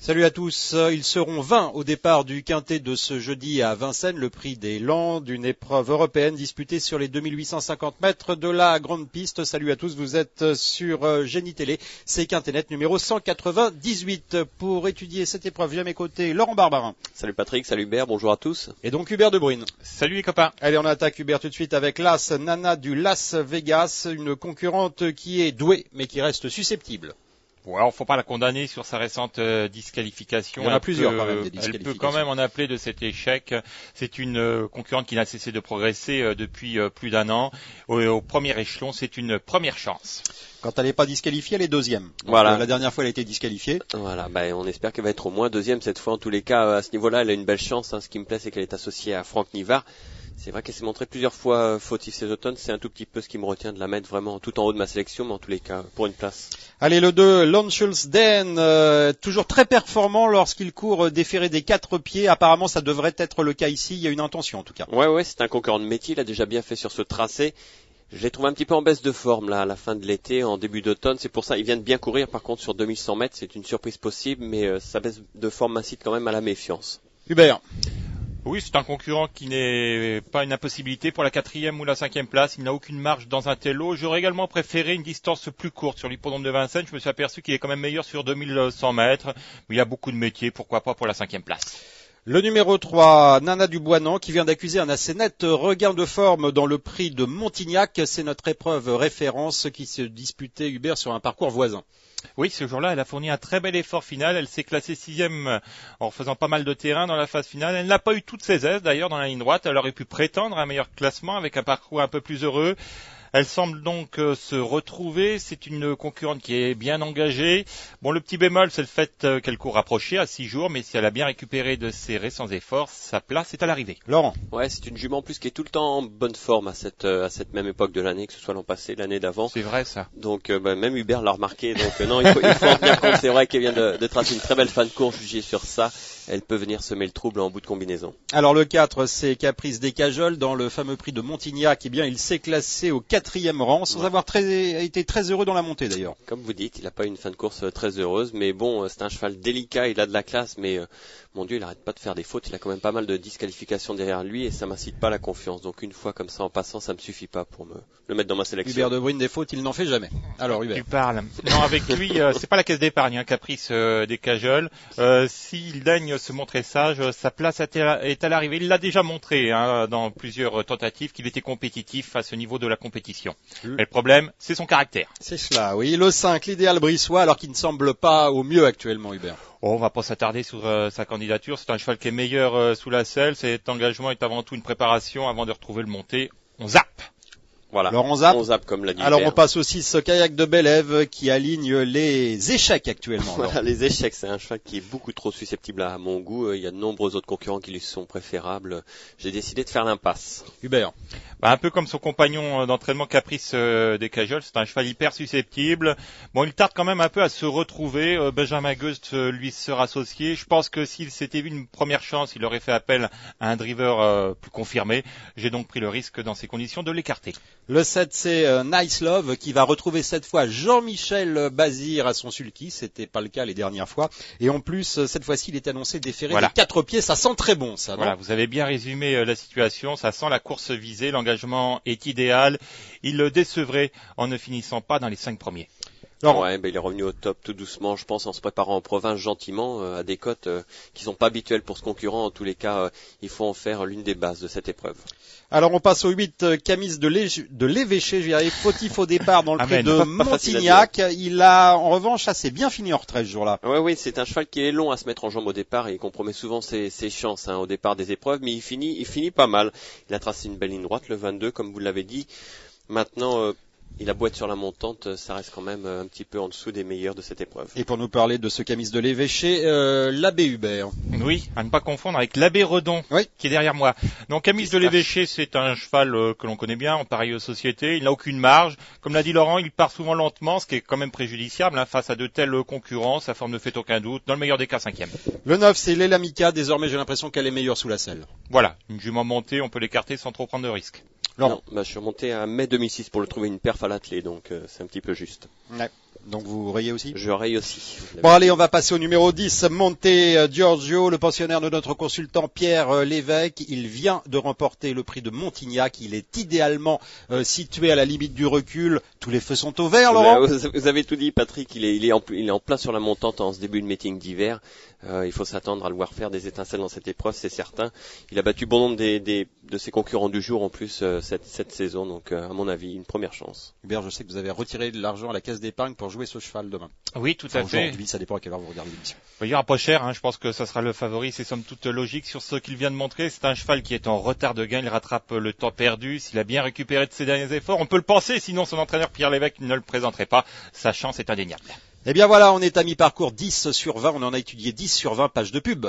Salut à tous, ils seront 20 au départ du quintet de ce jeudi à Vincennes, le prix des Landes, une épreuve européenne disputée sur les 2850 mètres de la grande piste. Salut à tous, vous êtes sur Génie Télé, c'est Quintet Net numéro 198. Pour étudier cette épreuve, j'ai à mes côtés Laurent Barbarin. Salut Patrick, salut Hubert, bonjour à tous. Et donc Hubert De Bruyne. Salut les copains. Allez, on attaque Hubert tout de suite avec l'As Nana du Las Vegas, une concurrente qui est douée mais qui reste susceptible. Ouais, on ne faut pas la condamner sur sa récente disqualification. Il y en a plusieurs quand même, des disqualifications. Elle peut quand même en appeler de cet échec. C'est une concurrente qui n'a cessé de progresser depuis plus d'un an. Au premier échelon, c'est une première chance. Quand elle n'est pas disqualifiée, elle est deuxième. Donc, voilà. La dernière fois, elle a été disqualifiée. Voilà, on espère qu'elle va être au moins deuxième cette fois. En tous les cas, à ce niveau-là, elle a une belle chance. Ce qui me plaît, c'est qu'elle est associée à Franck Nivard. C'est vrai qu'elle s'est montrée plusieurs fois fautive ces automnes. C'est un tout petit peu ce qui me retient de la mettre vraiment tout en haut de ma sélection, mais en tous les cas, pour une place. Allez, le 2, Lanschulsden, toujours très performant lorsqu'il court déféré des 4 pieds. Apparemment, ça devrait être le cas ici. Il y a une intention, en tout cas. Ouais, c'est un concurrent de métier. Il a déjà bien fait sur ce tracé. Je l'ai trouvé un petit peu en baisse de forme, là, à la fin de l'été, en début d'automne. C'est pour ça, il vient de bien courir. Par contre, sur 2100 mètres, c'est une surprise possible, mais sa baisse de forme m'incite quand même à la méfiance. Hubert. Oui, c'est un concurrent qui n'est pas une impossibilité pour la 4e ou la 5e place. Il n'a aucune marge dans un tel lot. J'aurais également préféré une distance plus courte sur l'hippodrome de Vincennes. Je me suis aperçu qu'il est quand même meilleur sur 2100 mètres. Mais il y a beaucoup de métiers, pourquoi pas pour la 5e place. Le numéro 3, Nana du Boinan, qui vient d'accuser un assez net regain de forme dans le prix de Montignac. C'est notre épreuve référence qui se disputait, Hubert, sur un parcours voisin. Oui, ce jour-là, elle a fourni un très bel effort final. Elle s'est classée 6e en faisant pas mal de terrain dans la phase finale. Elle n'a pas eu toutes ses aises d'ailleurs dans la ligne droite. Elle aurait pu prétendre à un meilleur classement avec un parcours un peu plus heureux. Elle semble donc se retrouver. C'est une concurrente qui est bien engagée. Bon, le petit bémol, c'est le fait qu'elle court rapprochée à 6 jours, mais si elle a bien récupéré de ses récents efforts, sa place est à l'arrivée. Laurent. Ouais, c'est une jument en plus qui est tout le temps en bonne forme à cette même époque de l'année, que ce soit l'an passé, l'année d'avant. C'est vrai ça. Donc même Hubert l'a remarqué. Donc non, il faut en tenir compte. C'est vrai qu'elle vient de tracer une très belle fin de course jugée sur ça. Elle peut venir semer le trouble en bout de combinaison. Alors le 4, c'est Caprice des Cajoles dans le fameux prix de Montignac. Eh bien, il s'est classé au 4e rang, sans avoir été très heureux dans la montée d'ailleurs. Comme vous dites, il n'a pas une fin de course très heureuse, mais bon, c'est un cheval délicat, il a de la classe, mais mon Dieu, il n'arrête pas de faire des fautes. Il a quand même pas mal de disqualifications derrière lui et ça m'incite pas à la confiance. Donc une fois comme ça en passant, ça me suffit pas pour le mettre dans ma sélection. Hubert De Bruyne, des fautes, il n'en fait jamais. Alors Hubert. Tu parles. Non, avec lui, c'est pas la caisse d'épargne, hein, Caprice des Cajoles. S'il daigne se montrer sage, sa place est à l'arrivée. Il l'a déjà montré dans plusieurs tentatives qu'il était compétitif à ce niveau de la compétition. Mais le problème, c'est son caractère. C'est cela, oui. Le 5, l'idéal brissois, alors qu'il ne semble pas au mieux actuellement, Hubert. Oh, on va pas s'attarder sur sa candidature. C'est un cheval qui est meilleur sous la selle. Cet engagement est avant tout une préparation avant de retrouver le monté. On zappe. Voilà. Alors on zappe comme l'a dit. Alors Hubert. on passe aussi ce kayak de Bélève qui aligne les échecs actuellement. Voilà, les échecs, c'est un cheval qui est beaucoup trop susceptible à mon goût. Il y a de nombreux autres concurrents qui lui sont préférables. J'ai décidé de faire l'impasse. Hubert. Un peu comme son compagnon d'entraînement Caprice des Cajoles, c'est un cheval hyper susceptible. Bon, il tarde quand même un peu à se retrouver. Benjamin Geust lui sera associé. Je pense que s'il s'était vu une première chance, il aurait fait appel à un driver plus confirmé. J'ai donc pris le risque dans ces conditions de l'écarter. Le 7, c'est Nice Love qui va retrouver cette fois Jean-Michel Bazir à son sulky. C'était pas le cas les dernières fois. Et en plus, cette fois-ci, il est annoncé déféré des 4 pieds. Ça sent très bon, ça, non? Voilà, vous avez bien résumé la situation. Ça sent la course visée. L'engagement est idéal. Il le décevrait en ne finissant pas dans les 5 premiers. Ouais, il est revenu au top tout doucement, je pense, en se préparant en province gentiment, à des cotes qui sont pas habituelles pour ce concurrent. En tous les cas, il faut en faire l'une des bases de cette épreuve. Alors on passe au 8, Camis de l'Évêché, je dirais, fautif au départ dans le prix de Montignac. Il a en revanche assez bien fini en retrait ce jour-là. Oui, c'est un cheval qui est long à se mettre en jambe au départ et il compromet souvent ses chances au départ des épreuves, mais il finit pas mal. Il a tracé une belle ligne droite, le 22, comme vous l'avez dit. Maintenant, il a beau être sur la montante, ça reste quand même un petit peu en dessous des meilleurs de cette épreuve. Et pour nous parler de ce Camis de l'Évêché, l'abbé Hubert. Oui, à ne pas confondre avec l'abbé Redon, qui est derrière moi. Donc Camis de l'Évêché, c'est un cheval que l'on connaît bien en pareille société. Il n'a aucune marge. Comme l'a dit Laurent, il part souvent lentement, ce qui est quand même préjudiciable face à de tels concurrents. Sa forme ne fait aucun doute. Dans le meilleur des cas, 5e. Le 9, c'est l'Elamica. Désormais, j'ai l'impression qu'elle est meilleure sous la selle. Voilà, une jument montée, on peut l'écarter sans trop prendre de risques. Non, je suis remonté à mai 2006 pour le trouver une perf à l'attelé, donc c'est un petit peu juste. Ouais. Donc vous rayez aussi? Je raye aussi. Bon allez, on va passer au numéro 10, Monte Giorgio, le pensionnaire de notre consultant Pierre Lévesque. Il vient de remporter le prix de Montignac. Il est idéalement situé à la limite du recul. Tous les feux sont au vert, Laurent. Vous avez tout dit, Patrick. Il est en plein sur la montante en ce début de meeting d'hiver. Il faut s'attendre à le voir faire des étincelles dans cette épreuve, c'est certain. Il a battu bon nombre de ses concurrents du jour en plus cette saison. Donc à mon avis, une première chance. Hubert, je sais que vous avez retiré de l'argent à la caisse d'épargne pour jouer ce cheval demain. Oui, tout à fait. Aujourd'hui, ça dépend à quelle heure vous regardez l'émission. Il ira pas cher, hein. Je pense que ça sera le favori, c'est somme toute logique sur ce qu'il vient de montrer. C'est un cheval qui est en retard de gain, il rattrape le temps perdu, s'il a bien récupéré de ses derniers efforts. On peut le penser, sinon son entraîneur Pierre Lévesque ne le présenterait pas. Sa chance est indéniable. Eh bien voilà, on est à mi-parcours 10 sur 20, on en a étudié 10 sur 20 pages de pub.